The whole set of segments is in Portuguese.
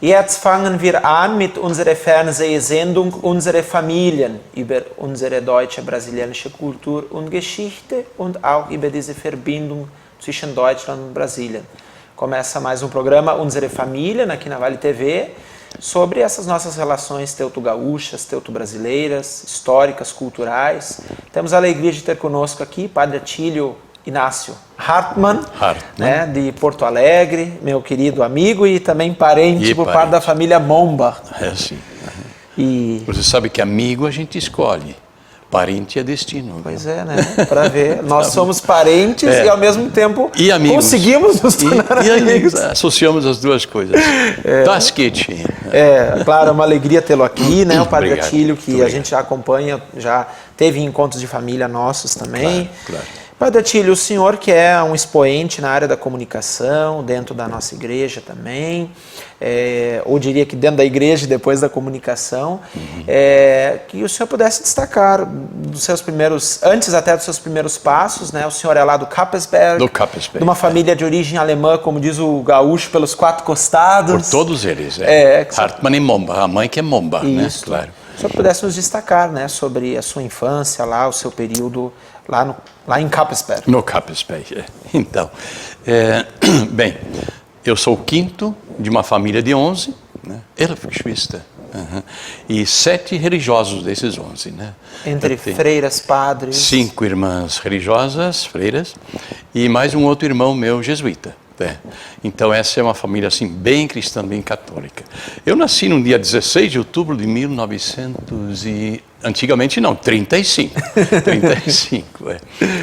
Jetzt fangen wir an mit unserer Fernsehsendung Unsere Familien über unsere deutsche brasilianische Kultur und Geschichte und auch über diese Verbindung zwischen Deutschland und Brasilien. Começa mais um programa Unsere Familien aqui na Vale TV sobre essas nossas relações teuto-gaúchas, teuto-brasileiras, históricas, culturais. Temos a alegria de ter conosco aqui Padre Atílio Inácio Hartmann, né, de Porto Alegre, meu querido amigo e também parente por parte da família Momba. É sim. E... Você sabe que amigo a gente escolhe, parente é destino. Pois é, né? Para ver, nós somos parentes e ao mesmo tempo conseguimos nos tornar amigos. Associamos as duas coisas. Tasquete. Claro, é uma alegria tê-lo aqui, né? O Padre Atílio, que Obrigado. A gente já acompanha, já teve encontros de família nossos também. Claro. Padre Atílio, o senhor que é um expoente na área da comunicação, dentro da nossa igreja também, ou diria que dentro da igreja e depois da comunicação, que o senhor pudesse destacar dos seus primeiros, antes até dos seus primeiros passos, né? O senhor é lá do Capesberg, de uma família de origem alemã, como diz o gaúcho, pelos quatro costados. Por todos eles, Hartmann e Momba, a mãe que é Momba, né? Claro. Se o senhor pudesse nos destacar, né, sobre a sua infância lá, o seu período lá em Capesberg. No Capesberg, Então, bem, eu sou o quinto de uma família de 11, né? E 7 religiosos desses 11, né? Entre freiras, padres. 5 irmãs religiosas, freiras, e mais um outro irmão meu jesuíta. Então essa é uma família assim bem cristã, bem católica. Eu nasci no dia 16 de outubro de 1900 e... Antigamente não, 35.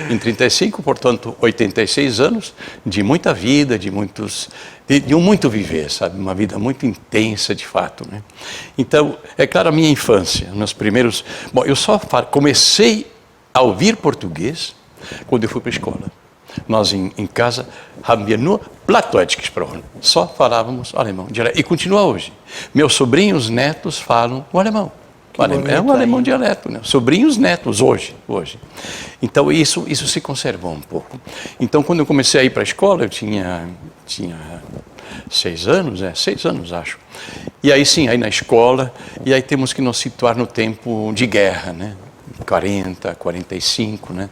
Em 35, portanto, 86 anos de muita vida, de um muito viver, sabe? Uma vida muito intensa, de fato, né? Então, é claro, a minha infância, nos primeiros... Bom, eu só comecei a ouvir português quando eu fui para a escola. Nós em casa, só falávamos alemão. E continua hoje. Meus sobrinhos netos falam o alemão. É um alemão dialeto, né? Sobrinhos netos, hoje. Então, isso se conservou um pouco. Então, quando eu comecei a ir para a escola, eu tinha 6 anos, 6 anos, acho. E aí, sim, aí na escola, e aí temos que nos situar no tempo de guerra, né? 40, 45, né?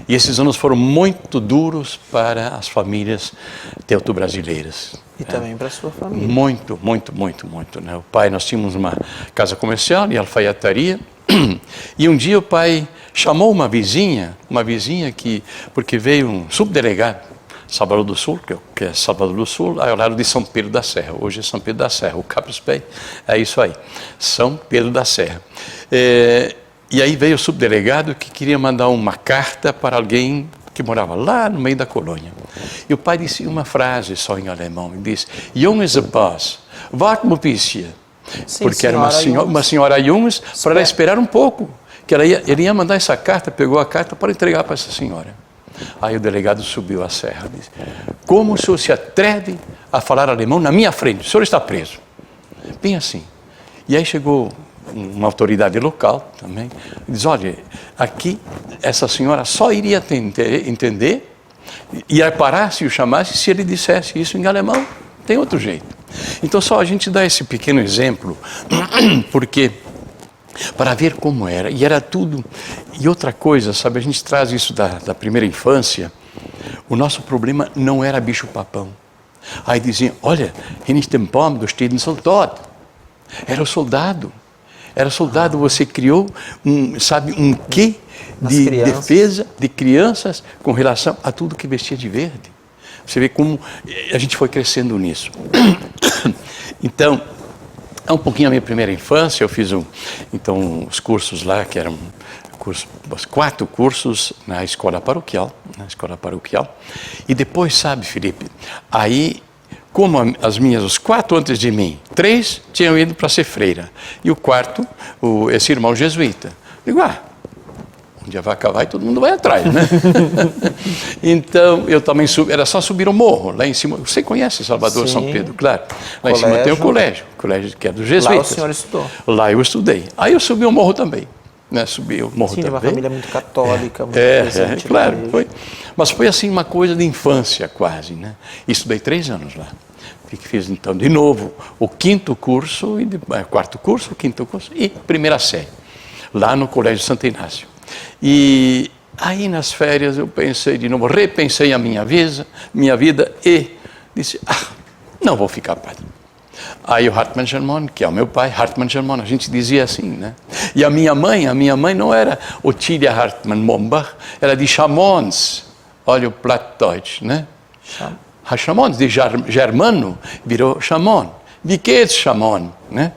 E esses anos foram muito duros para as famílias teuto-brasileiras. E também para a sua família. Muito, né? O pai, nós tínhamos uma casa comercial e alfaiataria, e um dia o pai chamou uma vizinha porque veio um subdelegado, Salvador do Sul, que é Salvador do Sul, ao lado de São Pedro da Serra. Hoje é São Pedro da Serra, o Capesberg é isso aí, São Pedro da Serra. E aí veio o subdelegado que queria mandar uma carta para alguém que morava lá no meio da colônia. E o pai disse uma frase só em alemão, ele disse, Junges Pass, wart ein bisschen. Porque era uma senhora Junges, para ela esperar um pouco, que ele ia mandar essa carta, pegou a carta para entregar para essa senhora. Aí o delegado subiu a serra e disse, como o senhor se atreve a falar alemão na minha frente? O senhor está preso. Bem assim. E aí chegou uma autoridade local também, diz, olha, aqui essa senhora só iria entender, ia parar se o chamasse se ele dissesse isso em alemão, tem outro jeito. Então só a gente dá esse pequeno exemplo, porque para ver como era, e era tudo, e outra coisa, sabe, a gente traz isso da primeira infância, o nosso problema não era bicho-papão. Aí diziam, olha, hinter dem Baum steht ein Soldat, era o soldado. Era soldado, você criou um quê de defesa de crianças com relação a tudo que vestia de verde. Você vê como a gente foi crescendo nisso. Então, é um pouquinho a minha primeira infância. Eu fiz os cursos lá, que eram 4 cursos na escola paroquial. E depois, sabe, Felipe, aí como os 4 antes de mim, 3 tinham ido para ser freira. E o quarto, esse irmão jesuíta. Digo, um dia vai acabar e todo mundo vai atrás, né? Então, eu também subi, era só subir o morro, lá em cima. Você conhece Salvador, Sim. São Pedro, claro. Lá em cima tem o colégio que é dos jesuítas. Lá o senhor estudou. Lá eu estudei. Aí eu subi o morro também. Né? Subi o morro Sim, também. de uma família muito católica, muito presente. Claro. Foi. Mas foi assim uma coisa de infância quase, né? Estudei 3 anos lá. Fiz então de novo o 5º curso, 4º curso, 5º curso e primeira série, lá no Colégio Santo Inácio. E aí nas férias eu pensei de novo, repensei a minha vida e disse, não vou ficar padre. Aí o Hartmann Germán, que é o meu pai, Hartmann Germán, a gente dizia assim, né? E a minha mãe não era Otília Hartmann Mombach, era de Chamons, olha o Plattdeutsch, né? Chamons, de germano, virou Chamon. Wie geht's, Chamon, né?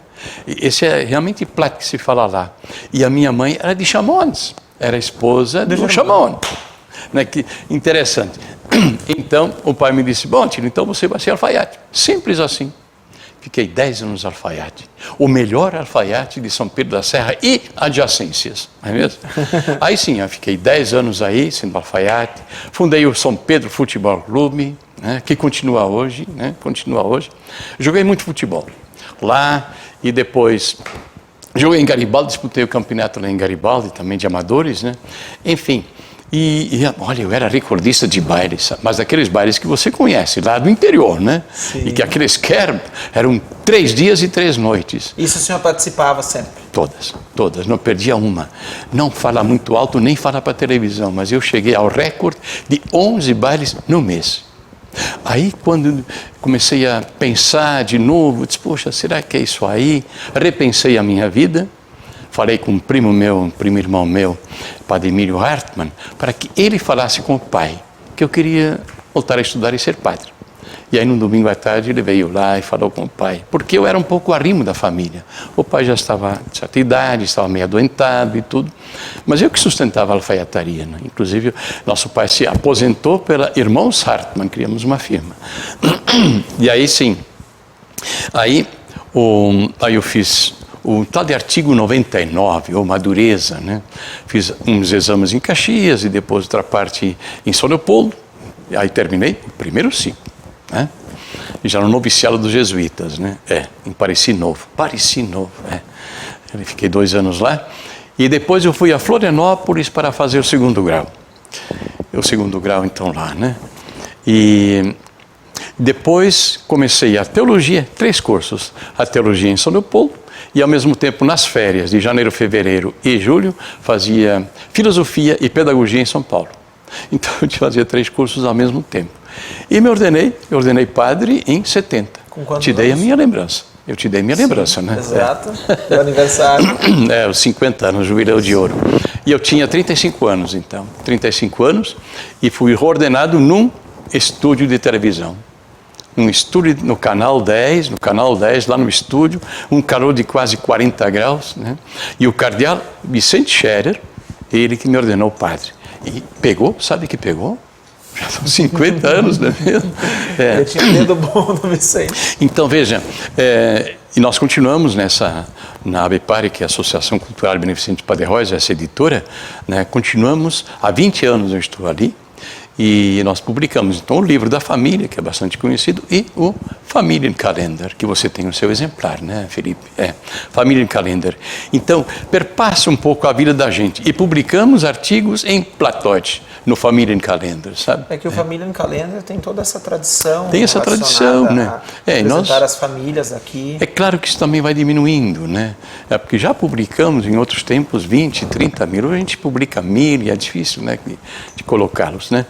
Esse é realmente Platt que se fala lá. E a minha mãe era de Chamons, era esposa do Chamon. Né? Que interessante. Então, o pai me disse, bom, tio, então você vai ser alfaiate. Simples assim. Fiquei 10 anos alfaiate. O melhor alfaiate de São Pedro da Serra e adjacências, não é mesmo? Aí sim, eu fiquei 10 anos aí, sendo alfaiate. Fundei o São Pedro Futebol Clube, né, que continua hoje, né? Continua hoje. Joguei muito futebol lá e depois joguei em Garibaldi, disputei o campeonato lá em Garibaldi, também de amadores, né? Enfim. E olha, eu era recordista de bailes, mas daqueles bailes que você conhece, lá do interior, né? Sim. E que aqueles Kerb eram 3 dias e 3 noites. Isso o senhor participava sempre? Todas, não perdia uma. Não fala muito alto, nem fala para televisão, mas eu cheguei ao recorde de 11 bailes no mês. Aí, quando comecei a pensar de novo, disse, poxa, será que é isso aí? Repensei a minha vida. Falei com um primo irmão meu, Padre Emílio Hartmann, para que ele falasse com o pai, que eu queria voltar a estudar e ser padre. E aí, no domingo à tarde, ele veio lá e falou com o pai, porque eu era um pouco arrimo da família. O pai já estava de certa idade, estava meio adoentado e tudo, mas eu que sustentava a alfaiataria, né? Inclusive, nosso pai se aposentou pela Irmãos Hartmann, criamos uma firma. E aí, sim, aí eu fiz o tal de artigo 99, ou madureza, né? Fiz uns exames em Caxias e depois outra parte em São Leopoldo. E aí terminei o primeiro ciclo, né? E já no noviciado dos jesuítas, né? Em Pareci Novo. Eu fiquei 2 anos lá. E depois eu fui a Florianópolis para fazer o 2º grau. O 2º grau, então, lá, né? E depois comecei a teologia, 3 cursos. A teologia em São Leopoldo. E, ao mesmo tempo, nas férias de janeiro, fevereiro e julho, fazia filosofia e pedagogia em São Paulo. Então, eu fazia 3 cursos ao mesmo tempo. E me ordenei padre em 70. Com quantos Te dei anos? a minha lembrança. Eu te dei a minha lembrança, né? Exato. Meu aniversário. Os 50 anos, jubileu de ouro. E eu tinha 35 anos, então. 35 anos e fui ordenado num estúdio de televisão. Um estúdio no canal 10, lá no estúdio, um calor de quase 40 graus, né? E o cardeal Vicente Scherer, ele que me ordenou padre. E pegou, sabe que pegou? Já são 50 anos, não é mesmo? Eu tinha medo bom do Vicente. Então, veja, e nós continuamos na ABPARE, que é a Associação Cultural Beneficente Padre Reus, essa editora, né? Continuamos, há 20 anos eu estou ali, e nós publicamos, então, o livro da família, que é bastante conhecido, e o Familienkalender, que você tem no seu exemplar, né, Felipe? Familienkalender. Então, perpassa um pouco a vida da gente. E publicamos artigos em Plattdeutsch, no Familienkalender, sabe? É que o Familienkalender tem toda essa tradição. Tem essa tradição, né? Apresentar as famílias aqui. É claro que isso também vai diminuindo, né? Porque já publicamos em outros tempos 20, 30 mil, a gente publica 1000 e é difícil, né, de colocá-los, né?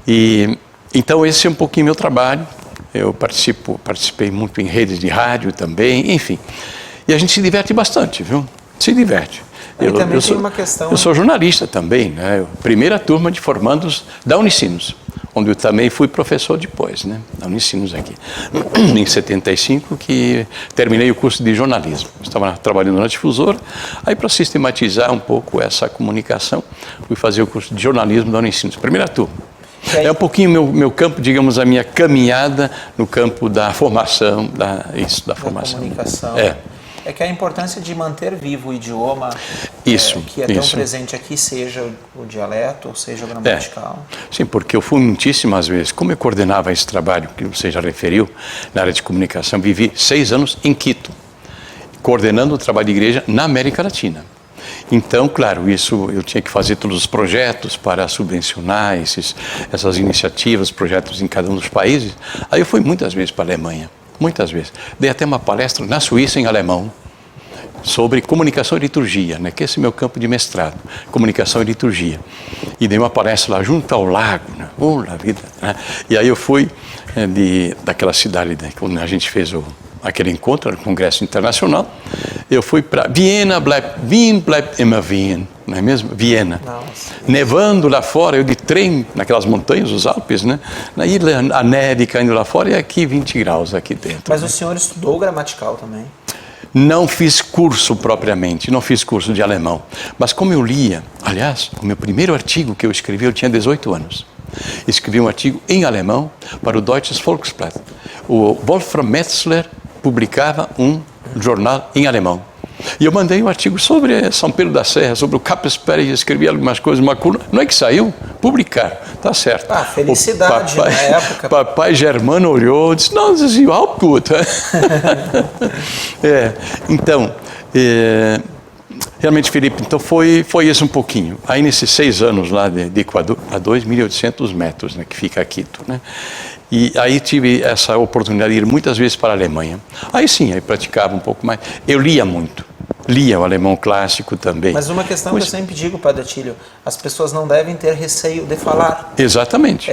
E então esse é um pouquinho meu trabalho. Eu participei muito em redes de rádio também, enfim. E a gente se diverte bastante, viu? Se diverte. Eu sou jornalista também, né? Primeira turma de formandos da Unicinos, onde eu também fui professor depois, né? Da Unicinos aqui. Em 75 que terminei o curso de jornalismo. Estava trabalhando na difusora, aí para sistematizar um pouco essa comunicação, fui fazer o curso de jornalismo da Unicinos, primeira turma. É um pouquinho meu campo, digamos, a minha caminhada no campo da formação, da formação. Comunicação. É que a importância de manter vivo o idioma que é tão presente aqui, seja o dialeto ou seja o gramatical. Sim, porque eu fui muitíssimas vezes, como eu coordenava esse trabalho que você já referiu, na área de comunicação, vivi 6 anos em Quito, coordenando o trabalho de igreja na América Latina. Então, claro, isso eu tinha que fazer todos os projetos para subvencionar essas iniciativas, projetos em cada um dos países. Aí eu fui muitas vezes para a Alemanha, muitas vezes. Dei até uma palestra na Suíça em alemão sobre comunicação e liturgia, né? Que esse é o meu campo de mestrado, comunicação e liturgia. E dei uma palestra lá junto ao lago, né? Na vida, né? E aí eu fui daquela cidade, né? Quando a gente fez aquele encontro, no Congresso Internacional, eu fui para Viena, Wien bleibt immer Wien, não é mesmo? Viena. Nossa. Nevando lá fora, eu de trem, naquelas montanhas, os Alpes, né? Aí a neve caindo lá fora e aqui 20 graus aqui dentro. Mas o senhor estudou gramatical também? Não fiz curso propriamente, não fiz curso de alemão. Mas como eu lia, aliás, o meu primeiro artigo que eu escrevi, eu tinha 18 anos. Escrevi um artigo em alemão para o Deutsches Volksblatt. O Wolfram Metzler publicava um jornal em alemão. E eu mandei um artigo sobre São Pedro da Serra, sobre o Kappelsberg, escrevi algumas coisas, uma coluna. Não é que saiu? Publicar, tá certo. Ah, felicidade na época. Papai Germano olhou e disse, não, das ist überhaupt gut. Então, realmente, Felipe, então foi isso um pouquinho. Aí nesses 6 anos lá de Equador, a 2.800 metros, né, que fica Quito, né? E aí tive essa oportunidade de ir muitas vezes para a Alemanha. Aí sim, aí praticava um pouco mais. Eu lia muito. Lia o alemão clássico também. Mas uma questão que eu sempre digo, Padre Atílio, as pessoas não devem ter receio de falar. Exatamente.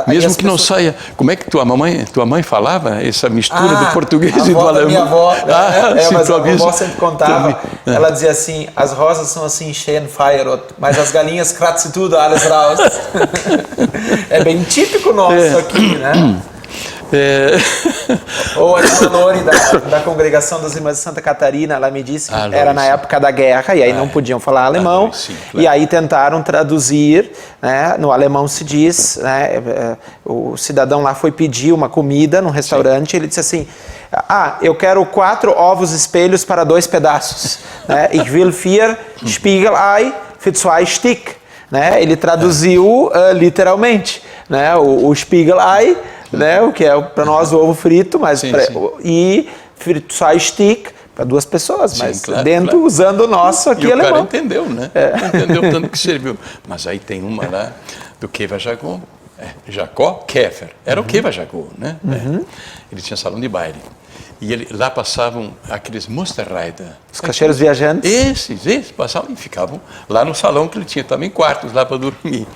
Mesmo que não saia... Como é que tua mãe falava essa mistura do português e do alemão? Minha avó, mas a avó sempre contava, ela dizia assim, as rosas são assim, schön feierot, mas as galinhas kratzen tudo, alles raus. É bem típico nosso aqui, né? Ou a irmã Lori da congregação das Irmãs de Santa Catarina, ela me disse que era na época da guerra e aí não podiam falar alemão, sim, claro. E aí tentaram traduzir, né? No alemão se diz, né? O cidadão lá foi pedir uma comida num restaurante, ele disse assim, eu quero 4 ovos espelhos para 2 pedaços, né? Ich will 4 Spiegelei für 2 Stück, né? Ele traduziu literalmente, né? O Spiegelei, né, o que é para nós o ovo frito, mas e frito só stick para 2 pessoas, mas claro, dentro usando o nosso aqui e alemão. O cara entendeu, né? Entendeu tanto que serviu. Mas aí tem uma lá do Keva Jagó, Jacó Kéfer, era o Keva Jagó, né? Ele tinha salão de baile. E lá passavam aqueles Musterreiter. Os cacheiros viajantes? Esses passavam e ficavam lá no salão, que ele tinha também quartos lá para dormir.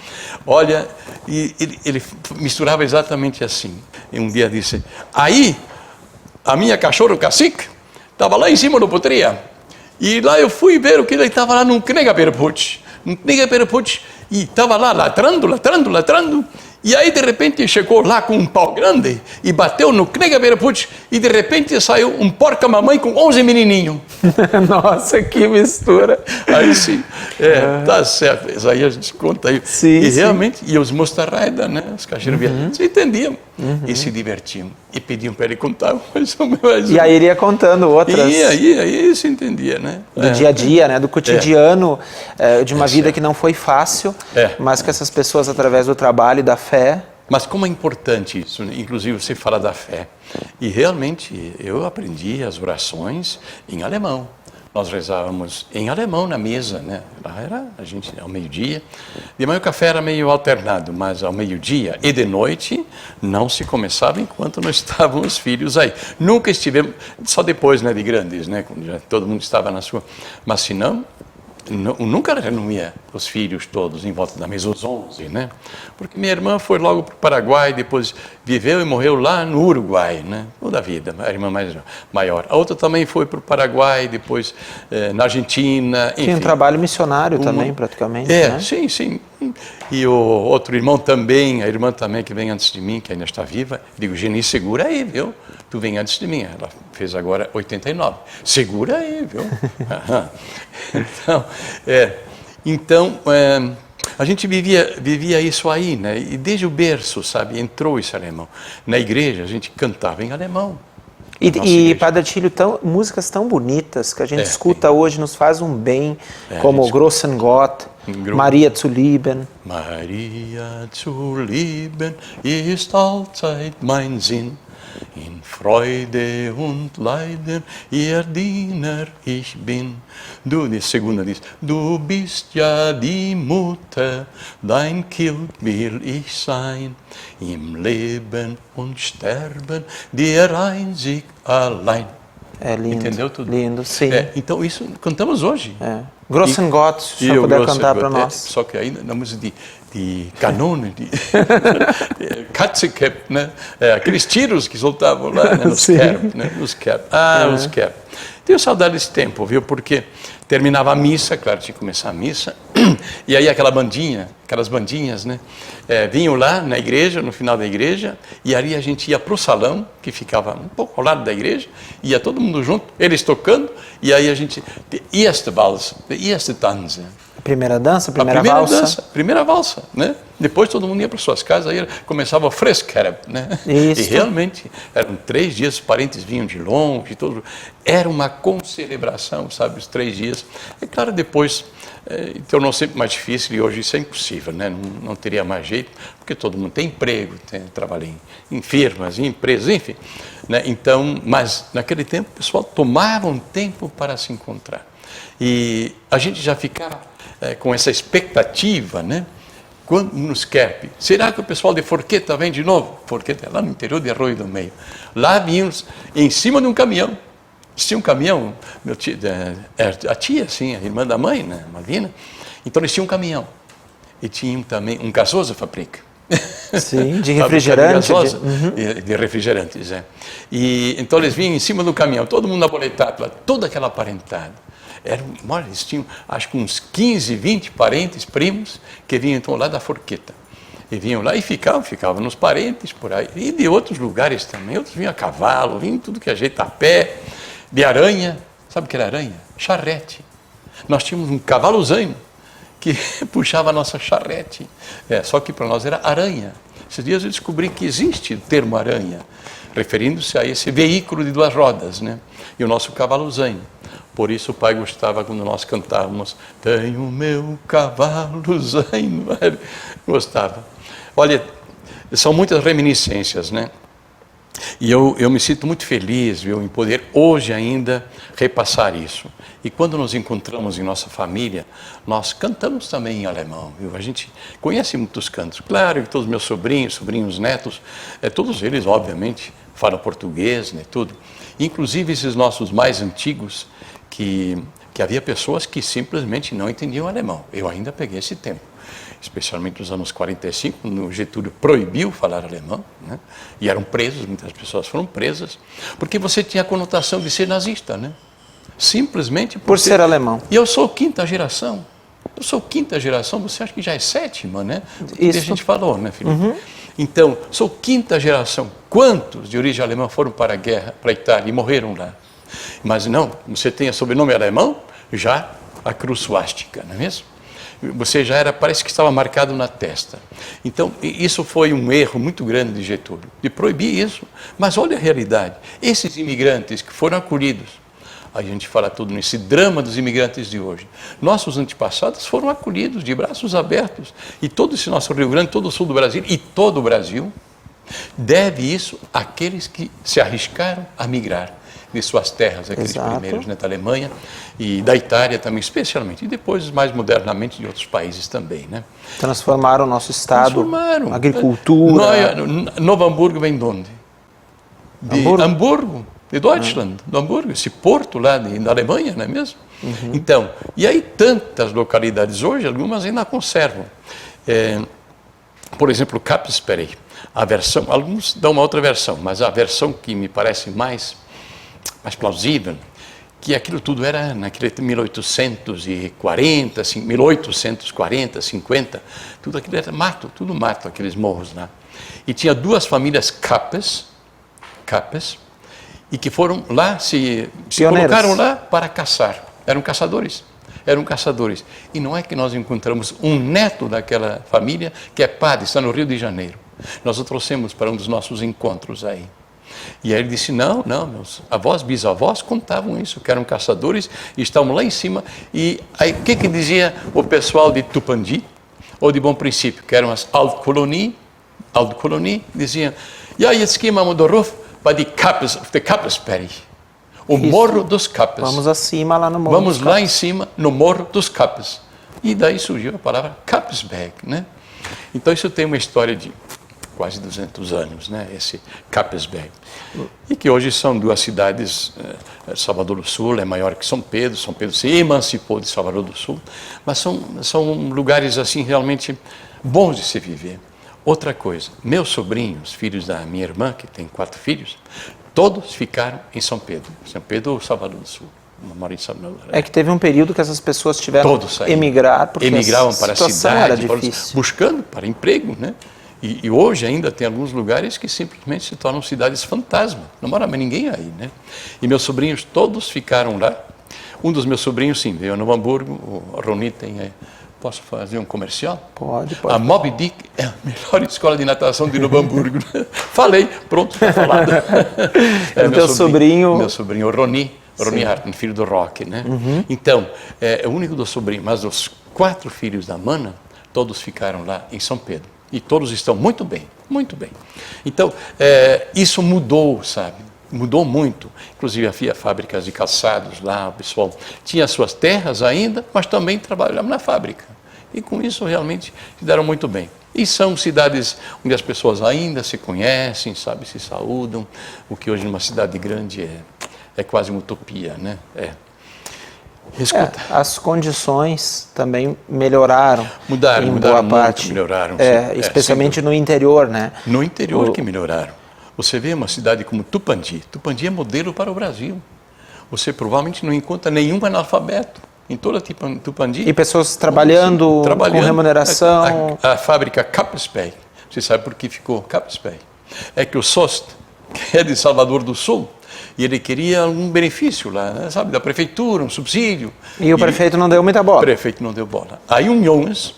Olha, e ele misturava exatamente assim. E um dia disse, aí a minha cachorro cacique estava lá em cima do potria. E lá eu fui ver o que ele estava lá num Knegaperputz. E estava lá latrando. E aí, de repente, chegou lá com um pau grande e bateu no Knegaperputz e, de repente, saiu um porca-mamãe com 11 menininhos. Nossa, que mistura. Aí sim, tá certo. Isso aí a gente conta aí. Sim, e realmente, e os Musterreiter, né, os cacheiros viajantes, entendiam e se divertiam. E pediam para ele contar mais ou menos. E aí ele ia contando outras. E aí se entendia, né? Do dia a dia, né? Do cotidiano, de uma vida que não foi fácil, mas que essas pessoas, através do trabalho e da fé... Mas como é importante isso, né? Inclusive você fala da fé. E realmente eu aprendi as orações em alemão. Nós rezávamos em alemão na mesa, né? Lá era a gente ao meio-dia. De manhã o café era meio alternado, mas ao meio-dia e de noite não se começava enquanto não estavam os filhos aí. Nunca estivemos, só depois, né, de grandes, né? Quando já todo mundo estava na sua. Mas se não, nunca reunia os filhos todos em volta da mesa, os 11, né? Porque minha irmã foi logo para o Paraguai, depois viveu e morreu lá no Uruguai, né? Toda a vida, a irmã maior. A outra também foi para o Paraguai, depois na Argentina, enfim. Tinha um trabalho missionário também, praticamente, né? Sim. E o outro irmão também, a irmã também que vem antes de mim, que ainda está viva, digo, Geni, segura aí, viu? Tu vem antes de mim, ela fez agora 89. Segura aí, viu? A gente vivia isso aí, né? E desde o berço, sabe, entrou esse alemão. Na igreja a gente cantava em alemão. E Padre Atílio, músicas tão bonitas que a gente escuta hoje, nos faz um bem, como Großen Gott, Maria zu lieben. Maria zu lieben ist allzeit mein Sinn. In Freude und Leiden, ihr Diener ich bin. Die segunda diz, du bist ja die Mutter, dein Kind will ich sein. Im Leben und Sterben, dir einzig allein. É lindo. Entendeu tudo? Lindo, sim. Então isso cantamos hoje. Großen Gott, se você puder cantar para nós. Só que aí na música de canone, de Katzekepp, né? Aqueles tiros que soltavam lá, né? Nos Kerb, né? Os Kerb. Tenho saudade desse tempo, viu? Porque terminava a missa, claro, tinha que começar a missa, e aí aquelas bandinhas, né? Vinham lá na igreja, no final da igreja, e ali a gente ia para o salão, que ficava um pouco ao lado da igreja, ia todo mundo junto, eles tocando, e aí a gente, erste Walse, erste Tanze. Primeira dança, primeira valsa. Primeira valsa, né? Depois todo mundo ia para suas casas, aí começava o Freskerb, né? Isso. E realmente, eram 3 dias, os parentes vinham de longe, era uma concelebração, sabe, os 3 dias. É claro, depois tornou sempre mais difícil e hoje isso é impossível, né? Não teria mais jeito, porque todo mundo tem emprego, trabalha em firmas, em empresas, enfim. Né? Então, mas naquele tempo o pessoal tomava um tempo para se encontrar. E a gente já ficava com essa expectativa, né? Quando nos Kerb, será que o pessoal de Forqueta vem de novo? Forqueta é lá no interior de Arroio do Meio. Lá vínhamos em cima de um caminhão. Tinha um caminhão, a tia, sim, a irmã da mãe, né, Malvina. Então eles tinham um caminhão. E tinham também um Gasosa-Fabrik. Sim, de refrigerante. De refrigerantes, E então eles vinham em cima do caminhão, todo mundo aboletado, toda aquela parentada. Eles tinham, acho que uns 15, 20 parentes, primos, que vinham então lá da Forqueta. E vinham lá e ficavam nos parentes por aí. E de outros lugares também, outros vinham a cavalo, vinham tudo que a gente a pé, de aranha. Sabe o que era aranha? Charrete. Nós tínhamos um cavalozanho que puxava a nossa charrete. Só que para nós era aranha. Esses dias eu descobri que existe o termo aranha, referindo-se a esse veículo de 2 rodas, né? E o nosso cavalozanho. Por isso o pai gostava quando nós cantávamos tenho meu cavalozanho. Gostava. Olha, são muitas reminiscências, né? E eu me sinto muito feliz, viu, em poder hoje ainda repassar isso. E quando nos encontramos em nossa família, nós cantamos também em alemão, viu? A gente conhece muitos cantos. Claro que todos os meus sobrinhos, netos, todos eles, obviamente, falam português, né, tudo. Inclusive esses nossos mais antigos, que havia pessoas que simplesmente não entendiam alemão. Eu ainda peguei esse tempo. Especialmente nos anos 45, no Getúlio proibiu falar alemão, né? E eram presos, muitas pessoas foram presas, porque você tinha a conotação de ser nazista, né? Simplesmente por ser alemão. E eu sou 5ª geração. Você acha que já é 7ª, né? Isso. A gente falou, né, Felipe? Então, sou 5ª geração. Quantos de origem alemã foram para a guerra, para a Itália e morreram lá? Mas não, você tem o sobrenome alemão, já a cruz suástica, não é mesmo? Você já parece que estava marcado na testa. Então, isso foi um erro muito grande de Getúlio, de proibir isso. Mas olha a realidade, esses imigrantes que foram acolhidos, a gente fala tudo nesse drama dos imigrantes de hoje. Nossos antepassados foram acolhidos de braços abertos. E todo esse nosso Rio Grande, todo o sul do Brasil e todo o Brasil, deve isso àqueles que se arriscaram a migrar de suas terras, aqueles primeiros, né, da Alemanha e da Itália também, especialmente, e depois, mais modernamente, de outros países também, né? Transformaram o nosso estado, agricultura. Novo Hamburgo vem de onde? De Hamburgo, de Deutschland, do Hamburgo, esse porto lá da Alemanha, não é mesmo? Então, e aí tantas localidades hoje, algumas ainda conservam. Por exemplo, Kapsperre, a versão, alguns dão uma outra versão, mas a versão que me parece mais plausível, que aquilo tudo era naquele 1840, 50, tudo aquilo era mato, tudo mato, aqueles morros lá. E tinha 2 famílias Kappes, e que foram lá, se colocaram lá para caçar, eram caçadores. eram caçadores. E não é que nós encontramos um neto daquela família que é padre, está no Rio de Janeiro. Nós o trouxemos para um dos nossos encontros aí. E aí ele disse, não, meus avós, bisavós contavam isso, que eram caçadores e estavam lá em cima. E aí o que dizia o pessoal de Tupandi, ou de Bom Princípio, que eram as Altkolonie, diziam, ja, jetzt gehen wir do Ruf, bei die Kapelsberg, o Morro dos Capes. Vamos acima lá no Morro Vamos dos lá Capes. em cima, no Morro dos Capes. E daí surgiu a palavra Kapelsberg, né? Então isso tem uma história de quase 200 anos, né? Esse Kapelsberg. E que hoje são duas cidades, Salvador do Sul é maior que São Pedro se emancipou de Salvador do Sul, mas são lugares assim realmente bons de se viver. Outra coisa, meus sobrinhos, filhos da minha irmã, que tem 4 filhos, todos ficaram em São Pedro ou Salvador do Sul. Moro em Salvador. É que teve um período que essas pessoas tiveram que emigrar, porque emigravam para a cidade, era difícil. buscando para emprego, né? E hoje ainda tem alguns lugares que simplesmente se tornam cidades fantasma. Não mora mais ninguém aí, né? E meus sobrinhos todos ficaram lá. Um dos meus sobrinhos, sim, veio a Novo Hamburgo. O Roni tem... Posso fazer um comercial? Pode. A Moby Dick é a melhor escola de natação de Novo Hamburgo. Falei, pronto, está falado. É meu sobrinho... Meu sobrinho, Roni Hartmann, filho do Rock, né? Então, é o único do sobrinho, mas os 4 filhos da Mana, todos ficaram lá em São Pedro. E todos estão muito bem, muito bem. Então, isso mudou, sabe? Mudou muito. Inclusive, havia fábricas de calçados lá, o pessoal tinha suas terras ainda, mas também trabalhava na fábrica. E com isso, realmente, se deram muito bem. E são cidades onde as pessoas ainda se conhecem, sabe? Se saúdam, o que hoje numa cidade grande é quase uma utopia, né? Escuta. As condições também melhoraram. Mudaram boa parte. Muito, melhoraram. Especialmente no interior, né? No interior que melhoraram. Você vê uma cidade como Tupandi. Tupandi é modelo para o Brasil. Você provavelmente não encontra nenhum analfabeto em toda Tupandi. E pessoas trabalhando com remuneração. A fábrica Kapelsberg. Você sabe por que ficou Kapelsberg? É que o Sost, que é de Salvador do Sul, e ele queria um benefício lá, né, sabe, da prefeitura, um subsídio. E o prefeito não deu muita bola. O prefeito não deu bola. Aí um Jonas,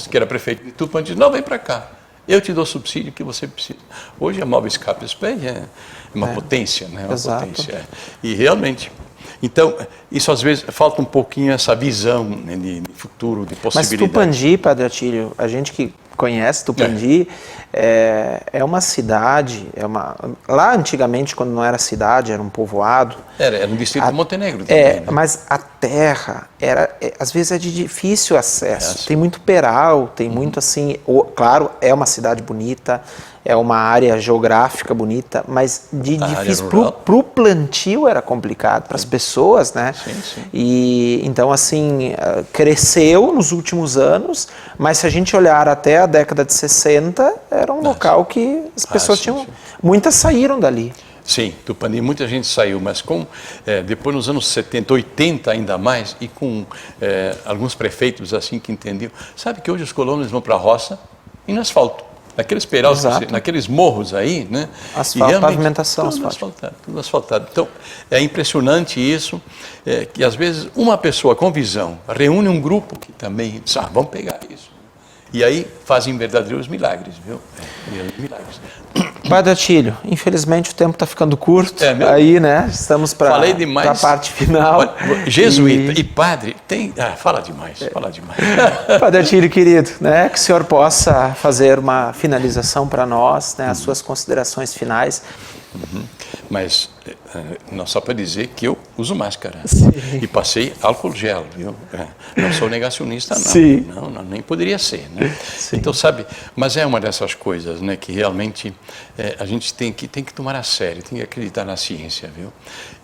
que era prefeito de Tupandi, disse, não, vem para cá, eu te dou o subsídio que você precisa. Hoje a Móveis Kapelsberg é uma potência, né? Uma exato. potência. E realmente... Então, isso às vezes falta um pouquinho essa visão, né, de futuro, de possibilidade. Mas Tupandi, Padre Atílio, a gente que conhece Tupandi, é uma cidade, lá antigamente, quando não era cidade, era um povoado. Era um distrito de Montenegro também. Né? Mas a terra, às vezes é de difícil acesso. Tem muito peral, tem muito assim... Claro, é uma cidade bonita, é uma área geográfica bonita, mas difícil. Para o plantio era complicado, para as pessoas, né? Sim. E então, assim, cresceu nos últimos anos, mas se a gente olhar até a década de 60, era um local que as pessoas tinham... Muitas saíram dali. Sim, Tupandi, muita gente saiu, mas depois nos anos 70, 80 ainda mais, e com alguns prefeitos assim que entendiam. Sabe que hoje os colonos vão para a roça e no asfalto. Naqueles perais, naqueles morros aí, né? Asfalto, pavimentação, tudo asfaltado. Então, é impressionante isso, que às vezes uma pessoa com visão reúne um grupo que também diz, vamos pegar isso. E aí fazem verdadeiros milagres, viu? Milagres. Padre Atílio, infelizmente o tempo está ficando curto, aí, né? Estamos para a parte final. Jesuíta e padre, fala demais. Padre Atílio, querido, né? Que o senhor possa fazer uma finalização para nós, né? As suas considerações finais. Mas não só para dizer que eu uso máscara. Sim. E passei álcool gel, viu? Não sou negacionista, não. Sim. Não, nem poderia ser, né? Sim. Então, sabe, mas é uma dessas coisas, né, que realmente a gente tem que tomar a sério, tem que acreditar na ciência, viu?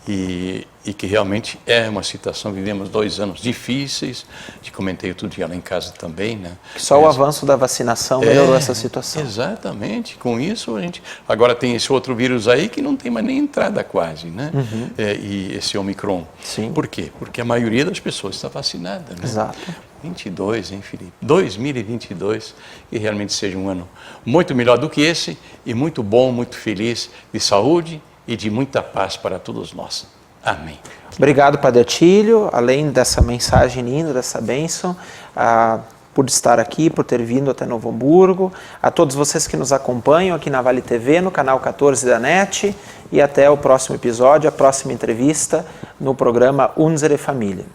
E que realmente é uma situação, vivemos 2 anos difíceis, te comentei outro dia lá em casa também, né? Só o avanço da vacinação melhorou essa situação. Exatamente, com isso a gente... Agora tem esse outro vírus aí que não tem mais nem entrada quase, né? E esse Omicron. Sim. Por quê? Porque a maioria das pessoas está vacinada, né? Exato. 22, hein, Felipe? 2022, que realmente seja um ano muito melhor do que esse, e muito bom, muito feliz, de saúde e de muita paz para todos nós. Amém. Obrigado, Padre Atílio, além dessa mensagem linda, dessa bênção, por estar aqui, por ter vindo até Novo Hamburgo, a todos vocês que nos acompanham aqui na Vale TV, no canal 14 da NET, e até o próximo episódio, a próxima entrevista no programa Unsere Familie.